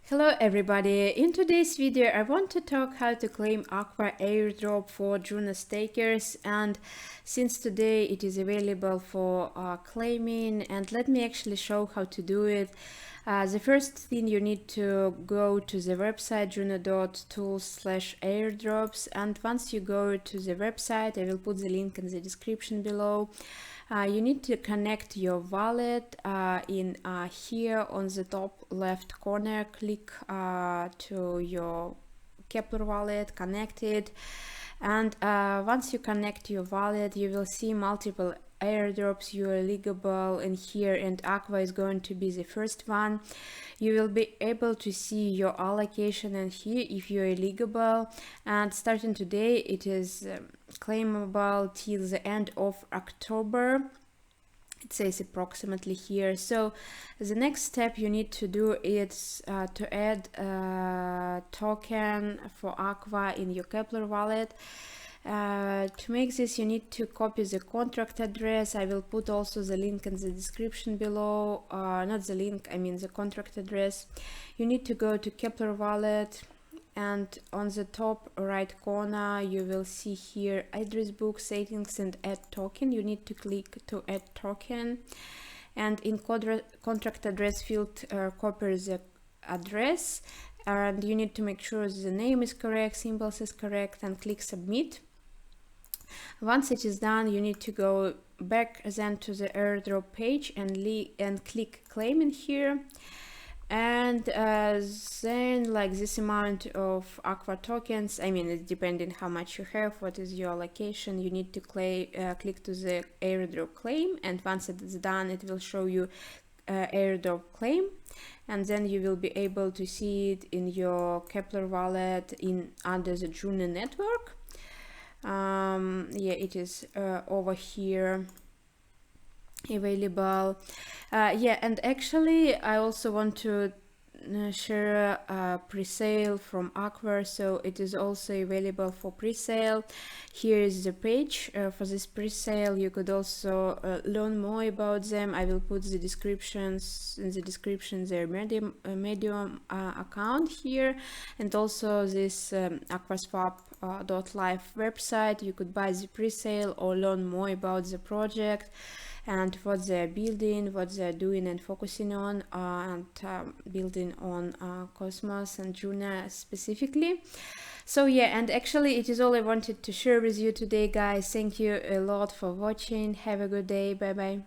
Hello everybody, in today's video I want to talk how to claim AQUA Airdrop for Juno Stakers, and since today it is available for claiming, and let me actually show how to do it. The first thing, you need to go to the website juno.tools/airdrops, and once you go to the website, I will put the link in the description below. You need to connect your wallet in here on the top left corner. Click to your Keplr Wallet, connect it, and once you connect your wallet, you will see multiple airdrops you are eligible in here, and AQUA is going to be the first one. You will be able to see your allocation and here if you're eligible, and starting today it is claimable till the end of October. It says approximately here. So the next step you need to do is to add a token for AQUA in your Keplr wallet. To make this, you need to copy the contract address. I will put also the link in the description below. Not the link, I mean the contract address. You need to go to Keplr Wallet, and on the top right corner you will see here address book, settings, and add token. You need to click to add token, and in contract address field copy the address, and you need to make sure the name is correct, symbols is correct, and click submit. Once it is done, you need to go back then to the airdrop page and click claim in here, and then like this amount of AQUA tokens, I mean it's depending how much you have, what is your allocation, you need to click to the airdrop claim, and once it is done it will show you airdrop claim, and then you will be able to see it in your Keplr wallet under the Juno network. Yeah, it is over here available. Yeah, and actually I also want to share a pre-sale from AQUA, so it is also available for pre-sale. Here is the page for this pre-sale. You could also learn more about them. I will put the descriptions in the description, their Medium account here, and also this aquaswap.live website. You could buy the pre-sale or learn more about the project and what they're building, what they're doing and focusing on, and building on Cosmos and Juno specifically. So yeah, and actually it is all I wanted to share with you today, guys. Thank you a lot for watching. Have a good day. Bye bye.